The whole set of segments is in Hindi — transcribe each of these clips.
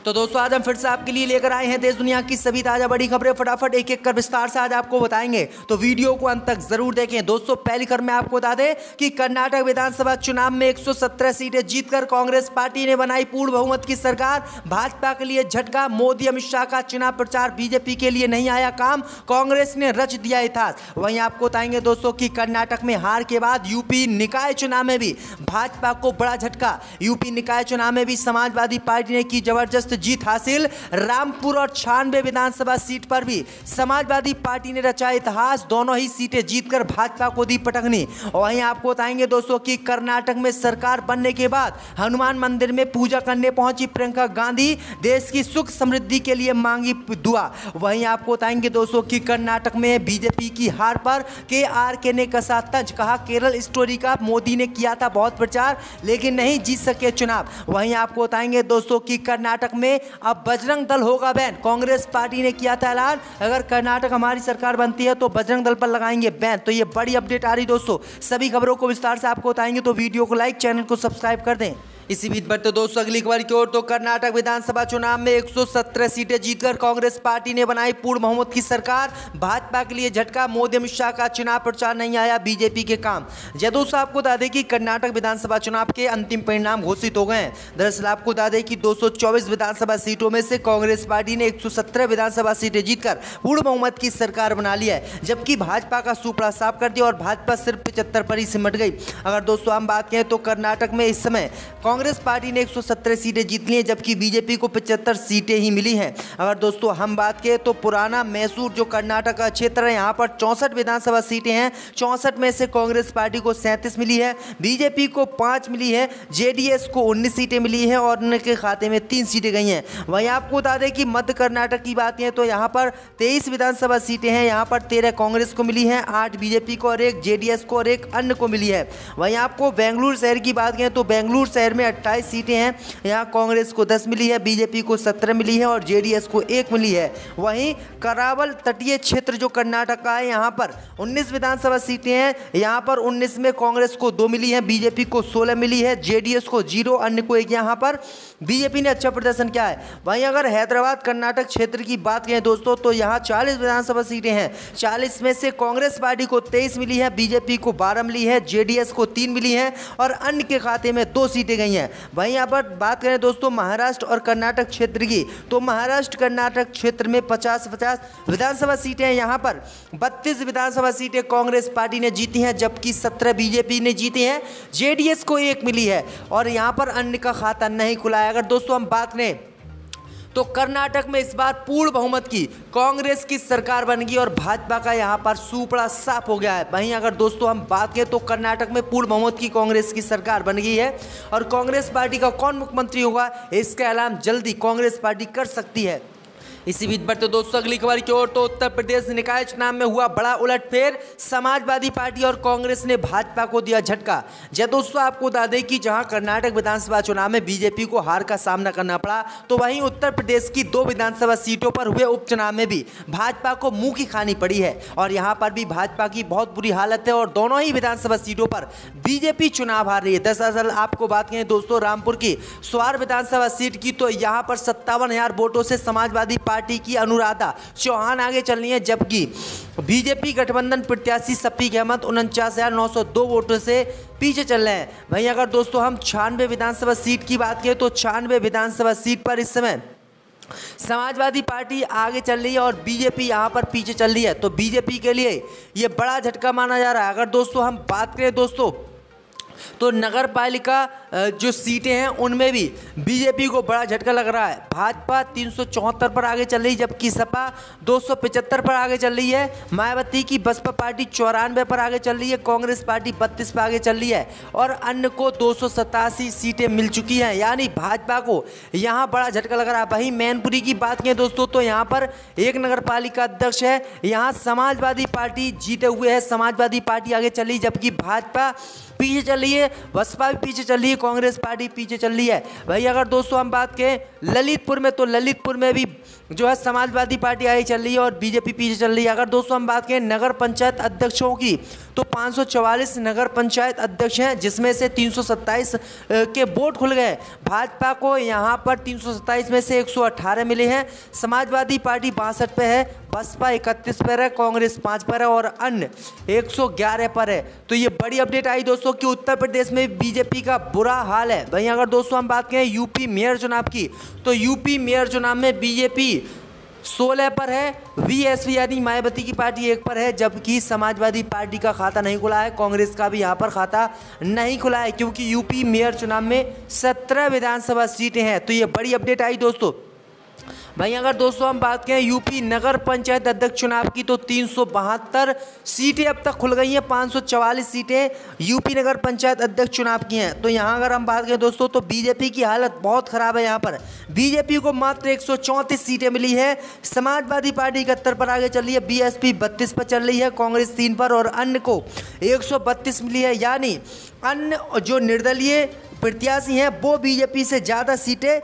तो दोस्तों आज हम फिर से आपके लिए लेकर आए हैं देश दुनिया की सभी ताजा बड़ी खबरें। फटाफट एक एक कर विस्तार से आज आपको बताएंगे, तो वीडियो को अंत तक जरूर देखें। दोस्तों पहली खबर में आपको बता दें कि कर्नाटक विधानसभा चुनाव में 117 सीटें जीतकर कांग्रेस पार्टी ने बनाई पूर्ण बहुमत की सरकार। भाजपा के लिए झटका, मोदी अमित शाह का चुनाव प्रचार बीजेपी के लिए नहीं आया काम, कांग्रेस ने रच दिया इतिहास। वहीं आपको बताएंगे दोस्तों कि कर्नाटक में हार के बाद यूपी निकाय चुनाव में भी भाजपा को बड़ा झटका। यूपी निकाय चुनाव में भी समाजवादी पार्टी ने की जबरदस्त जीत हासिल। रामपुर और 96 विधानसभा सीट पर भी समाजवादी पार्टी ने रचा इतिहास, दोनों ही सीटें जीतकर भाजपा को दी पटकनी। और वहीं आपको बताएंगे दोस्तों कि कर्नाटक में सरकार बनने के बाद हनुमान मंदिर में पूजा करने पहुंची प्रियंका गांधी, देश की सुख समृद्धि के लिए मांगी दुआ। वहीं आपको बताएंगे दोस्तों कि कर्नाटक में बीजेपी की हार पर के ने कसा तंज, कहा केरल स्टोरी का मोदी ने किया था बहुत प्रचार लेकिन नहीं जीत सके चुनाव। वहीं आपको बताएंगे दोस्तों कि कर्नाटक में अब बजरंग दल होगा बैन, कांग्रेस पार्टी ने किया था ऐलान, अगर कर्नाटक हमारी सरकार बनती है तो बजरंग दल पर लगाएंगे बैन। तो ये बड़ी अपडेट आ रही दोस्तों, सभी खबरों को विस्तार से आपको बताएंगे, तो वीडियो को लाइक, चैनल को सब्सक्राइब कर दें। इसी बीच बढ़ते दोस्तों अगली खबर की ओर, तो कर्नाटक विधानसभा चुनाव में 117 सीटें जीतकर कांग्रेस पार्टी ने बनाई पूर्ण बहुमत की सरकार। भाजपा के लिए झटका, मोदी अमित शाह का चुनाव प्रचार नहीं आया बीजेपी के काम। दोस्तों आपको बता दें कि कर्नाटक विधानसभा चुनाव के अंतिम परिणाम घोषित हो गए हैं। दरअसल आपको बता दें कि 224 विधानसभा सीटों में से कांग्रेस पार्टी ने 117 विधानसभा सीटें जीतकर पूर्ण बहुमत की सरकार बना ली है, जबकि भाजपा का सुपड़ा साफ कर दिया और भाजपा सिर्फ 75 पर ही सिमट गई। अगर दोस्तों हम बात करें तो कर्नाटक में इस समय कांग्रेस पार्टी ने 117 सीटें जीत ली हैं, जबकि बीजेपी को 75 सीटें ही मिली हैं। अगर दोस्तों हम बात करें तो पुराना मैसूर जो कर्नाटक का क्षेत्र है, यहाँ पर 64 विधानसभा सीटें हैं। 64 में से कांग्रेस पार्टी को 37 मिली है, बीजेपी को 5 मिली है, जेडीएस को 19 सीटें मिली हैं और उनके खाते में 3 सीटें गई हैं। वहीं आपको बता दें कि मध्य कर्नाटक की बात करें तो यहाँ पर 23 विधानसभा सीटें हैं, यहाँ पर 13 कांग्रेस को मिली हैं, 8 बीजेपी को और 1 जेडीएस को और 1 अन्य को मिली है। वहीं आपको बेंगलुरु शहर की बात करें तो बेंगलुरु शहर में 28 सीटें हैं, यहाँ कांग्रेस को 10 मिली है, बीजेपी को 17 मिली है और जेडीएस को 1 मिली है। वहीं करावल तटीय क्षेत्र जो कर्नाटक का है, यहाँ पर 19 विधानसभा सीटें हैं, यहाँ पर 19 में कांग्रेस को 2 मिली है, बीजेपी को 16 मिली है, जेडीएस को 0, अन्य को 1। यहाँ पर बीजेपी ने अच्छा प्रदर्शन किया है। वहीं अगर हैदराबाद कर्नाटक क्षेत्र की बात करें दोस्तों तो यहाँ 40 विधानसभा सीटें हैं, 40 में से कांग्रेस पार्टी को 23 मिली है, बीजेपी को 12 मिली है, जेडीएस को 3 मिली है और अन्य के खाते में 2 सीटें गई हैं। वहीं यहाँ पर बात करें दोस्तों महाराष्ट्र और कर्नाटक क्षेत्र की, तो महाराष्ट्र कर्नाटक क्षेत्र में 50-50 विधानसभा सीटें हैं, यहाँ पर 32 विधानसभा सीटें कांग्रेस पार्टी ने जीती हैं, जबकि 17 बीजेपी ने जीती हैं, जेडीएस को 1 मिली है और यहाँ पर अन्य का खाता नहीं खुला है। अगर दोस्तों हम बात करें तो कर्नाटक में इस बार पूर्ण बहुमत की कांग्रेस की सरकार बन गई और भाजपा का यहां पर सुपड़ा साफ हो गया है। वहीं अगर दोस्तों हम बात करें तो कर्नाटक में पूर्ण बहुमत की कांग्रेस की सरकार बन गई है और कांग्रेस पार्टी का कौन मुख्यमंत्री होगा इसका ऐलान जल्दी कांग्रेस पार्टी कर सकती है। इसी बीच बढ़ते दोस्तों अगली खबर की ओर, तो उत्तर प्रदेश निकाय चुनाव में हुआ बड़ा उलटफेर, समाजवादी पार्टी और कांग्रेस ने भाजपा को दिया झटका। दोस्तों आपको बता दें कि जहां कर्नाटक विधानसभा चुनाव में बीजेपी को हार का सामना करना पड़ा, तो वहीं उत्तर प्रदेश की 2 विधानसभा सीटों पर हुए उपचुनाव में भी भाजपा को मुंह की खानी पड़ी है और यहां पर भी भाजपा की बहुत बुरी हालत है और दोनों ही विधानसभा सीटों पर बीजेपी चुनाव हार रही है। दरअसल आपको बात करें दोस्तों रामपुर की स्वार विधानसभा सीट की, तो यहाँ पर 57,000 वोटों से समाजवादी पार्टी की अनुराधा चौहान आगे चल रही है, जबकि बीजेपी गठबंधन प्रत्याशी शफीक अहमद 49,902 वोटों से पीछे चल रहे हैं। वहीं अगर दोस्तों हम 96 विधानसभा सीट की बात करें तो 96 विधानसभा सीट पर इस समय समाजवादी पार्टी आगे चल रही है और बीजेपी यहां पर पीछे चल रही है, तो बीजेपी के लिए यह बड़ा झटका माना जा रहा है। अगर दोस्तों हम बात करें दोस्तों तो नगर पालिका जो सीटें हैं उनमें भी बीजेपी को बड़ा झटका लग रहा है। भाजपा 374 पर आगे चल रही है, जबकि सपा 275 पर आगे चल रही है, मायावती की बसपा पार्टी 94 पर आगे चल रही है, कांग्रेस पार्टी 32 पर आगे चल रही है और अन्य को 287 सीटें मिल चुकी हैं, यानी भाजपा को यहाँ बड़ा झटका लग रहा है। वहीं मैनपुरी की बात करें दोस्तों तो यहाँ पर एक नगर पालिका अध्यक्ष है, यहाँ समाजवादी पार्टी जीते हुए है, समाजवादी पार्टी आगे चल रही, जबकि भाजपा पीछे चल रही है, बसपा भी पीछे चल रही है, कांग्रेस पार्टी पीछे चल रही है। भाई अगर दोस्तों हम बात करें ललितपुर में, तो ललितपुर में भी जो है समाजवादी पार्टी आगे चल रही है और बीजेपी पीछे चल रही है। अगर दोस्तों हम बात करें नगर पंचायत अध्यक्षों की, तो 544 नगर पंचायत अध्यक्ष हैं, जिसमें से 327 के वोट खुल गए। भाजपा को यहाँ पर 327 में से 118 मिले हैं। समाजवादी पार्टी 62 पे है, बसपा 31 पर है, कांग्रेस 5 पर है और अन्य 111 पर है। तो ये बड़ी अपडेट आई दोस्तों कि उत्तर प्रदेश में बीजेपी का बुरा हाल है। वहीं अगर दोस्तों हम बात करें यूपी मेयर चुनाव की, तो यूपी मेयर चुनाव में बीजेपी 16 पर है, वीएसपी यानी मायावती की पार्टी 1 पर है, जबकि समाजवादी पार्टी का खाता नहीं खुला है। कांग्रेस का भी यहाँ पर खाता नहीं खुला है, क्योंकि यूपी मेयर चुनाव में 17 विधानसभा सीटें हैं। तो ये बड़ी अपडेट आई दोस्तों। भाई अगर दोस्तों हम बात करें यूपी नगर पंचायत अध्यक्ष चुनाव की, तो 372 सीटें अब तक खुल गई हैं। 544 सीटें यूपी नगर पंचायत अध्यक्ष चुनाव की हैं। तो यहाँ अगर हम बात करें दोस्तों, तो बीजेपी की हालत बहुत खराब है। यहाँ पर बीजेपी को मात्र 134 सीटें मिली है। समाजवादी पार्टी 71 पर आगे चल रही है, बीएसपी 32 पर चल रही है, कांग्रेस 3 पर और अन्य को 132 मिली है। यानी अन्य जो निर्दलीय प्रत्याशी हैं वो बीजेपी से ज़्यादा सीटें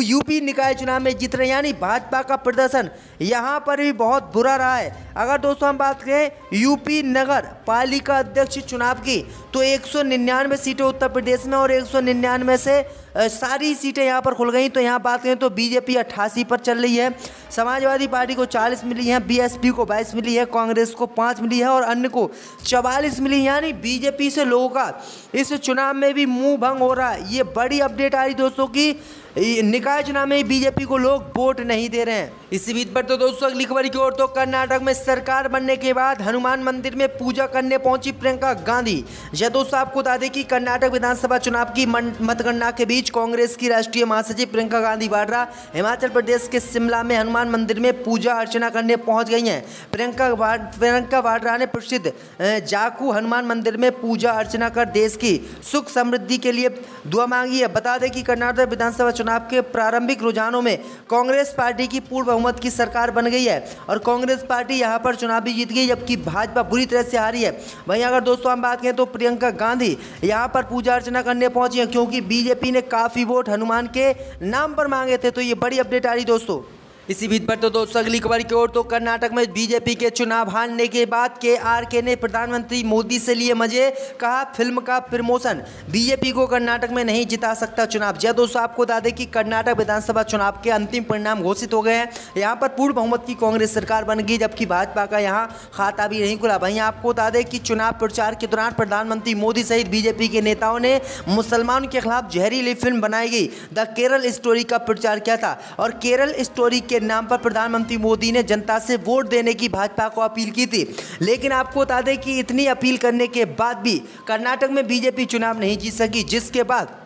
यूपी निकाय चुनाव में जीत रहे हैं। यानी भाजपा का प्रदर्शन यहाँ पर भी बहुत बुरा रहा है। अगर दोस्तों हम बात करें यूपी नगर पालिका अध्यक्ष चुनाव की, तो 199 सीटें उत्तर प्रदेश में और 199 से सारी सीटें यहाँ पर खुल गई। तो यहाँ बात करें तो बीजेपी 88 पर चल रही है, समाजवादी पार्टी को 40 मिली है, बीएसपी को 22 मिली है, कांग्रेस को 5 मिली है और अन्य को 44 मिली। यानी बीजेपी से लोगों का इस चुनाव में भी मुंह भंग हो रहा है। ये बड़ी अपडेट आ रही दोस्तों की निकाय चुनाव में बीजेपी को लोग वोट नहीं दे रहे हैं। इसी बीच पर तो दोस्तों अगली खबर की ओर, तो कर्नाटक में सरकार बनने के बाद हनुमान मंदिर में पूजा करने पहुंची प्रियंका गांधी। यह दोस्तों आपको बता दें कि कर्नाटक विधानसभा चुनाव की मतगणना के बीच कांग्रेस की राष्ट्रीय महासचिव प्रियंका गांधी वाड्रा हिमाचल प्रदेश के शिमला में हनुमान मंदिर में पूजा अर्चना करने पहुंच गई हैं। प्रियंका वाड्रा ने प्रसिद्ध जाकू हनुमान मंदिर में पूजा अर्चना कर देश की सुख समृद्धि के लिए दुआ मांगी है। बता दें कि कर्नाटक विधानसभा चुनाव के प्रारंभिक रुझानों में कांग्रेस पार्टी की पूर्ण बहुमत की सरकार बन गई है और कांग्रेस पार्टी यहां पर चुनाव भी जीत गई, जबकि भाजपा बुरी तरह से हारी है। वहीं अगर दोस्तों हम बात करें तो प्रियंका गांधी यहां पर पूजा अर्चना करने पहुंची है, क्योंकि बीजेपी ने काफी वोट हनुमान के नाम पर मांगे थे। तो ये बड़ी अपडेट आ रही दोस्तों। इसी बीच पर तो दोस्तों अगली खबर की ओर, तो कर्नाटक में बीजेपी के चुनाव हारने के बाद KRK ने प्रधानमंत्री मोदी से लिए मजे, कहा फिल्म का प्रमोशन बीजेपी को कर्नाटक में नहीं जिता सकता चुनाव। जय दोस्तों आपको बता दें कि कर्नाटक विधानसभा चुनाव के अंतिम परिणाम घोषित हो गए हैं। यहाँ पर पूर्ण बहुमत की कांग्रेस सरकार बन गई, जबकि भाजपा का यहाँ खाता भी नहीं खुला। वहीं आपको बता दें कि चुनाव प्रचार के दौरान प्रधानमंत्री मोदी सहित बीजेपी के नेताओं ने मुसलमानों के खिलाफ जहरीली फिल्म बनाई गई द केरल स्टोरी का प्रचार किया था और केरल स्टोरी के नाम पर प्रधानमंत्री मोदी ने जनता से वोट देने की भाजपा को अपील की थी। लेकिन आपको बता दें कि इतनी अपील करने के बाद भी कर्नाटक में बीजेपी चुनाव नहीं जीत सकी, जिसके बाद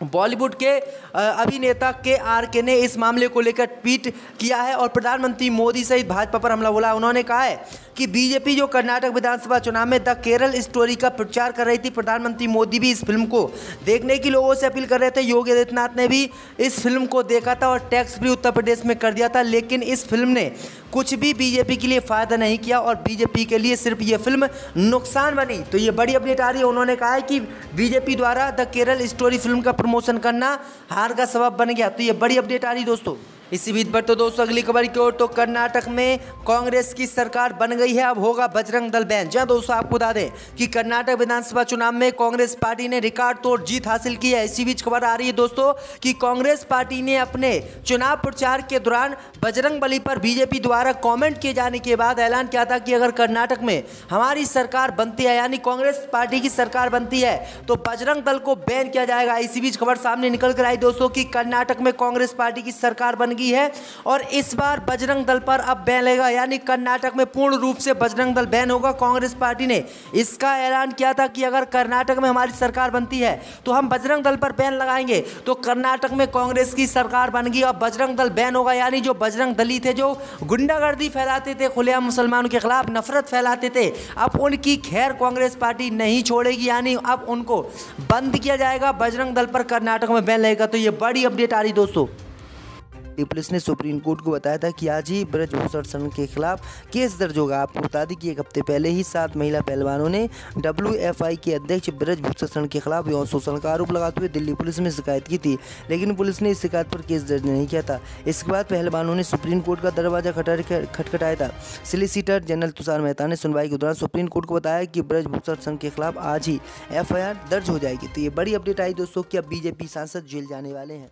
बॉलीवुड के अभिनेता KRK ने इस मामले को लेकर ट्वीट किया है और प्रधानमंत्री मोदी सहित भाजपा पर हमला बोला। उन्होंने कहा है कि बीजेपी जो कर्नाटक विधानसभा चुनाव में द केरल स्टोरी का प्रचार कर रही थी, प्रधानमंत्री मोदी भी इस फिल्म को देखने की लोगों से अपील कर रहे थे। योगी आदित्यनाथ ने भी इस फिल्म को देखा था और टैक्स फ्री उत्तर प्रदेश में कर दिया था, लेकिन इस फिल्म ने कुछ भी बीजेपी के लिए फ़ायदा नहीं किया और बीजेपी के लिए सिर्फ ये फिल्म नुकसान बनी। तो ये बड़ी अपडेट आ रही है। उन्होंने कहा है कि बीजेपी द्वारा द केरल स्टोरी फिल्म का प्रमोशन करना हार का सबब बन गया। तो ये बड़ी अपडेट आ रही दोस्तों। इसी बीच पर तो दोस्तों अगली खबर की ओर, तो कर्नाटक में कांग्रेस की सरकार बन गई है, अब होगा बजरंग दल बैन। जहाँ दोस्तों आपको बता दें कि कर्नाटक विधानसभा चुनाव में कांग्रेस पार्टी ने रिकॉर्ड तोड़ जीत हासिल की है। इसी बीच खबर आ रही है दोस्तों कि कांग्रेस पार्टी ने अपने चुनाव प्रचार के दौरान बजरंग बली पर बीजेपी द्वारा कॉमेंट किए जाने के बाद ऐलान किया था कि अगर कर्नाटक में हमारी सरकार बनती है, यानी कांग्रेस पार्टी की सरकार बनती है, तो बजरंग दल को बैन किया जाएगा। इसी बीच खबर सामने निकल कर आई दोस्तों कि कर्नाटक में कांग्रेस पार्टी की सरकार बन गई है और इस बार बजरंग दल पर अब बैन लगेगा, यानी कर्नाटक में पूर्ण रूप से बजरंग दल बैन होगा। कांग्रेस पार्टी ने इसका ऐलान किया था कि अगर कर्नाटक में हमारी सरकार बनती है तो हम बजरंग दल पर बैन लगाएंगे। तो कर्नाटक में कांग्रेस की सरकार बन गई और बजरंग दल बैन होगा, यानी जो बजरंग दली थे, जो गुंडागर्दी फैलाते थे, खुलेआम मुसलमानों के खिलाफ नफरत फैलाते थे, अब उनकी खैर कांग्रेस पार्टी नहीं छोड़ेगी, यानी अब उनको बंद किया जाएगा। बजरंग दल पर कर्नाटक में बैन लगेगा। तो ये बड़ी अपडेट आ रही दोस्तों। दिल्ली पुलिस ने सुप्रीम कोर्ट को बताया था कि आज ही ब्रजभूषण शरण के खिलाफ केस दर्ज होगा। आपको बता दें कि एक हफ्ते पहले ही 7 महिला पहलवानों ने WFI के अध्यक्ष ब्रजभूषण शरण के खिलाफ यौन शोषण का आरोप लगाते हुए दिल्ली पुलिस में शिकायत की थी, लेकिन पुलिस ने इस शिकायत पर केस दर्ज नहीं किया था। इसके बाद पहलवानों ने सुप्रीम कोर्ट का दरवाजा खटखटाया था। सॉलिसिटर जनरल तुषार मेहता ने सुनवाई के दौरान सुप्रीम कोर्ट को बताया कि ब्रजभूषण शरण के खिलाफ आज ही FIR दर्ज हो जाएगी। तो ये बड़ी अपडेट आई दोस्तों कि अब BJP सांसद जेल जाने वाले हैं।